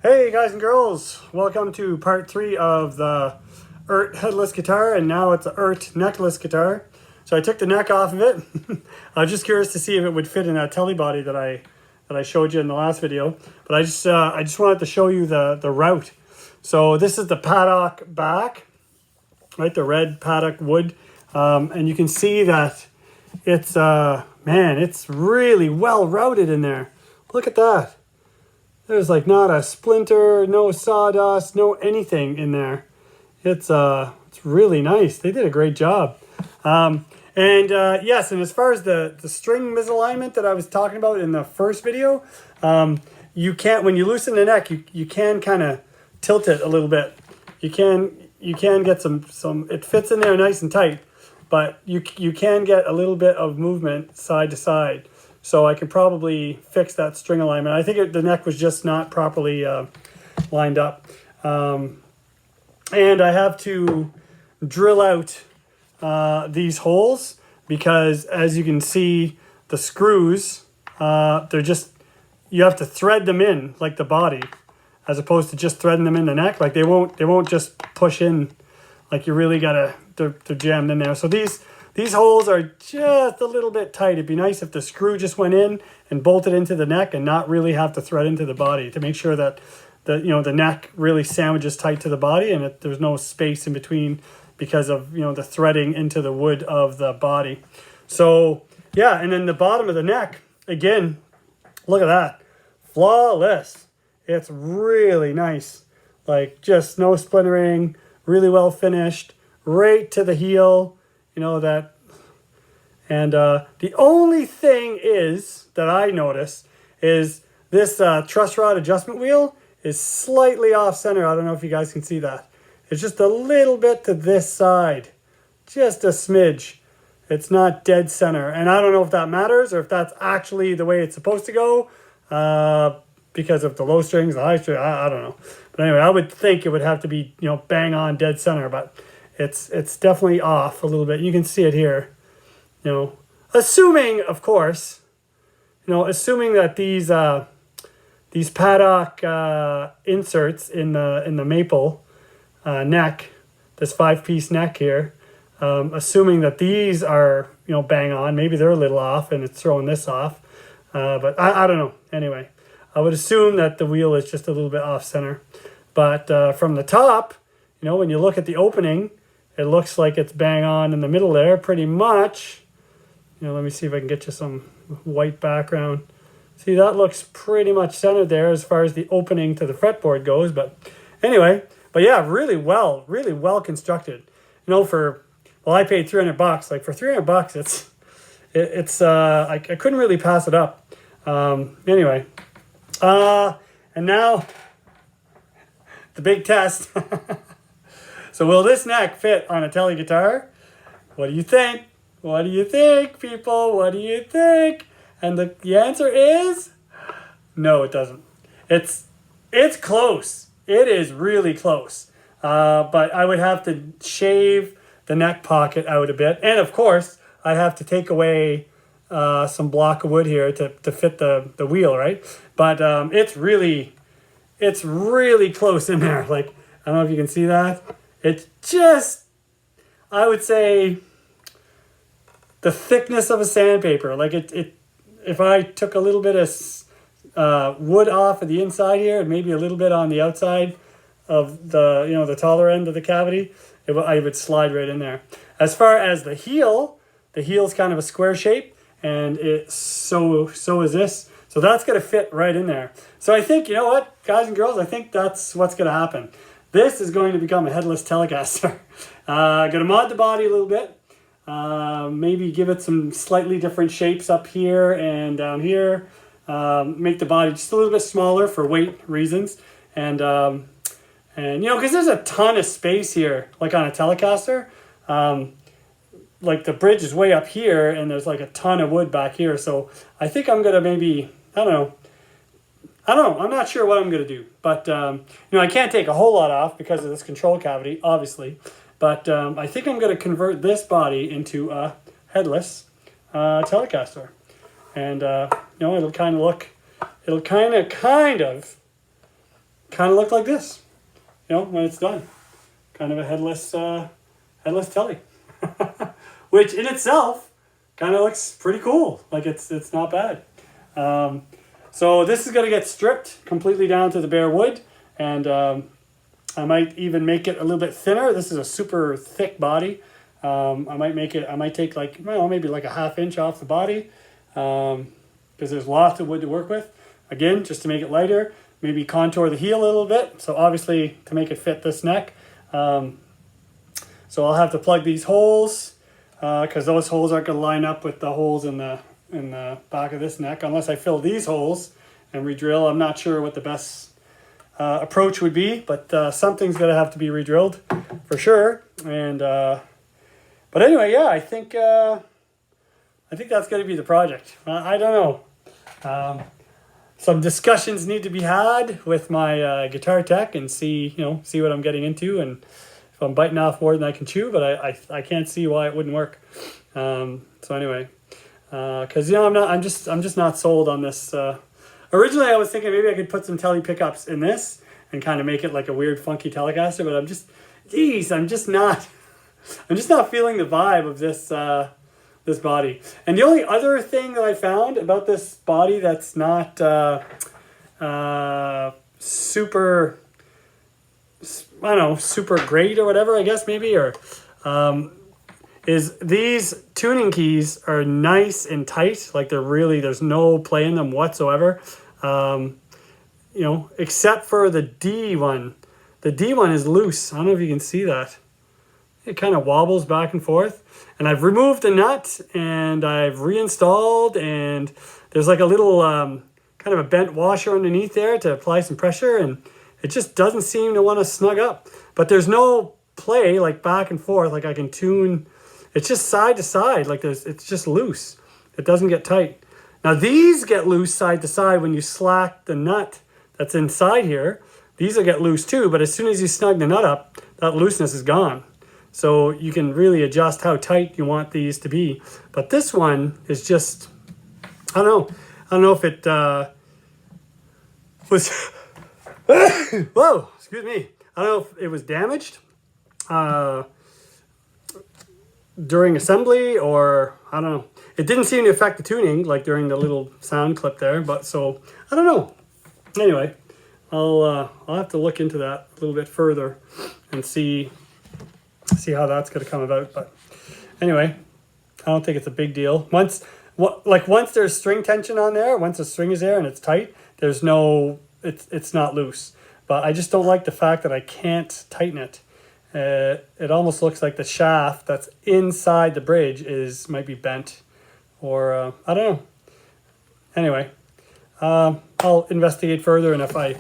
Hey guys and girls, welcome to part 3 of the Eart headless guitar, and now it's the Eart neckless guitar. So I took the neck off of it. I was just curious to see if it would fit in that Tele body that I showed you in the last video. But I just wanted to show you the route. So this is the paddock back, right? The red paddock wood, and you can see that it's man, it's really well routed in there. Look at that. There's like not a splinter, no sawdust, no anything in there. It's really nice. They did a great job. Yes, and as far as the string misalignment that I was talking about in the first video, you can't, when you loosen the neck, you can kind of tilt it a little bit. You can get some, it fits in there nice and tight, but you can get a little bit of movement side to side. So I could probably fix that string alignment. I think the neck was just not properly lined up. And I have to drill out these holes because, as you can see, the screws, they're just, you have to thread them in like the body, as opposed to just threading them in the neck. Like they won't just push in, like you really gotta, they're jammed in there. So these holes are just a little bit tight. It'd be nice if the screw just went in and bolted into the neck and not really have to thread into the body, to make sure that the neck really sandwiches tight to the body and there's no space in between because of the threading into the wood of the body. So yeah, and then the bottom of the neck, again, look at that. Flawless. It's really nice. Like just no splintering, really well finished, right to the heel. That, and the only thing is that I notice is this truss rod adjustment wheel is slightly off center. I don't know if you guys can see that. It's just a little bit to this side, just a smidge. It's not dead center, and I don't know if that matters or if that's actually the way it's supposed to go because of the low strings, the high strings. I don't know, but anyway, I would think it would have to be bang on dead center, but it's definitely off a little bit. You can see it here, assuming, of course, assuming that these paddock inserts in the maple neck, this 5-piece neck here, assuming that these are bang on, maybe they're a little off and it's throwing this off, but I don't know. Anyway, I would assume that the wheel is just a little bit off center, but from the top, when you look at the opening, it looks like it's bang on in the middle there, pretty much. Let me see if I can get you some white background. See, that looks pretty much centered there as far as the opening to the fretboard goes. But anyway, yeah, really well constructed. I paid $300. Like for $300, it's I couldn't really pass it up. Anyway, and now the big test. So will this neck fit on a Tele guitar? What do you think? What do you think, people? What do you think? And the answer is no, it doesn't. It's close. It is really close. But I would have to shave the neck pocket out a bit. And of course, I have to take away some block of wood here to fit the wheel, right? But it's really close in there. Like, I don't know if you can see that. It's just, I would say, the thickness of a sandpaper. Like if I took a little bit of wood off of the inside here and maybe a little bit on the outside of the taller end of the cavity, I would slide right in there. As far as the heel's kind of a square shape, and so is this. So that's going to fit right in there. So I think, you know what, guys and girls, I think that's what's going to happen. This is going to become a headless Telecaster. Going to mod the body a little bit. Maybe give it some slightly different shapes up here and down here. Make the body just a little bit smaller for weight reasons. And because there's a ton of space here, like on a Telecaster. Like the bridge is way up here and there's like a ton of wood back here. So I think I'm going to maybe, I don't know. I'm not sure what I'm going to do, but, I can't take a whole lot off because of this control cavity, obviously, but I think I'm going to convert this body into a headless Telecaster, and, it'll kind of kind of look like this, you know, when it's done. Kind of a headless Tele, which in itself kind of looks pretty cool. Like it's not bad. So this is going to get stripped completely down to the bare wood, and I might even make it a little bit thinner. This is a super thick body. I might take like, well, maybe like a 1/2 inch off the body, because there's lots of wood to work with. Again, just to make it lighter, maybe contour the heel a little bit. So obviously to make it fit this neck. So I'll have to plug these holes, because those holes aren't going to line up with the holes in the back of this neck unless I fill these holes and re-drill. I'm not sure what the best approach would be, but something's going to have to be re-drilled for sure. And but anyway, yeah, I think that's going to be the project. I don't know. Some discussions need to be had with my guitar tech and see what I'm getting into, and if I'm biting off more than I can chew. But I can't see why it wouldn't work. So anyway, because I'm just not sold on this. Originally, I was thinking maybe I could put some Tele pickups in this and kind of make it like a weird, funky Telecaster. But I'm just not feeling the vibe of this body. And the only other thing that I found about this body that's not super, I don't know, super great or whatever, I guess maybe, or is these tuning keys are nice and tight. Like there's no play in them whatsoever. Except for the D one. The D one is loose. I don't know if you can see that. It kind of wobbles back and forth. And I've removed the nut and I've reinstalled, and there's like a little kind of a bent washer underneath there to apply some pressure, and it just doesn't seem to want to snug up. But there's no play like back and forth, like I can tune. It's just side to side, like it's just loose. It doesn't get tight. Now these get loose side to side when you slack the nut that's inside here. These will get loose too, but as soon as you snug the nut up, that looseness is gone. So you can really adjust how tight you want these to be. But this one is just, I don't know if it was, whoa, excuse me. I don't know if it was damaged during assembly, or I don't know. It didn't seem to affect the tuning like during the little sound clip there, but so I don't know. Anyway, I'll have to look into that a little bit further and see how that's going to come about. But anyway, I don't think it's a big deal. Once there's string tension on there, once the string is there and it's tight, it's not loose. But I just don't like the fact that I can't tighten it. It almost looks like the shaft that's inside the bridge might be bent, or I don't know. Anyway, I'll investigate further, and if I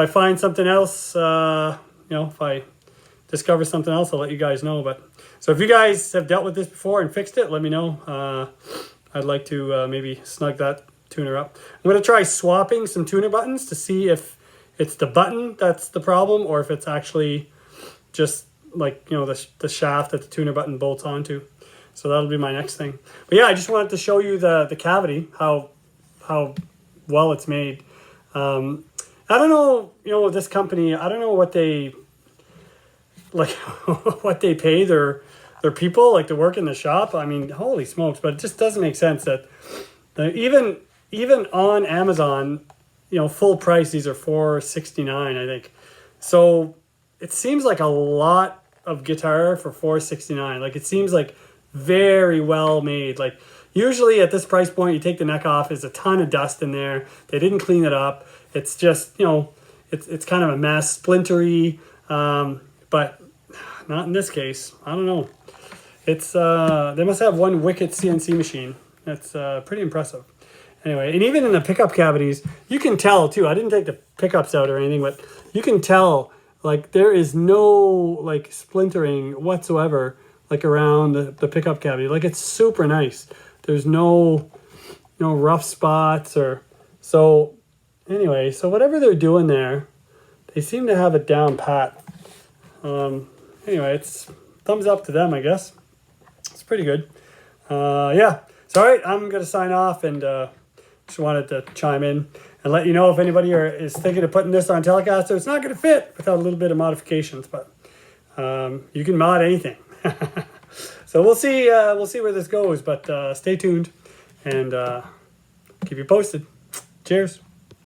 find something else, if I discover something else, I'll let you guys know. But so if you guys have dealt with this before and fixed it, let me know. I'd like to maybe snug that tuner up. I'm going to try swapping some tuner buttons to see if it's the button that's the problem, or if it's actually just like the shaft that the tuner button bolts onto. So that'll be my next thing. But yeah, I just wanted to show you the cavity, how well it's made. I don't know, this company, I don't know what they what they pay their people like to work in the shop. I mean, holy smokes, but it just doesn't make sense that even on Amazon, full price, these are $469, I think. So it seems like a lot of guitar for $469. Like it seems like very well made. Like usually at this price point, you take the neck off, there's a ton of dust in there. They didn't clean it up. It's just, it's kind of a mess, splintery, but not in this case. I don't know. It's they must have one wicked CNC machine. That's pretty impressive. Anyway, and even in the pickup cavities, you can tell too. I didn't take the pickups out or anything, but you can tell like there is no like splintering whatsoever like around the pickup cavity. Like it's super nice. There's no rough spots or so. Anyway, so whatever they're doing there, they seem to have it down pat. Anyway, it's thumbs up to them, I guess. It's pretty good. Yeah. So, all right, I'm going to sign off, and just wanted to chime in. and let you know if anybody is thinking of putting this on Telecaster. It's not going to fit without a little bit of modifications, but you can mod anything. So we'll see where this goes, but stay tuned and keep you posted. Cheers.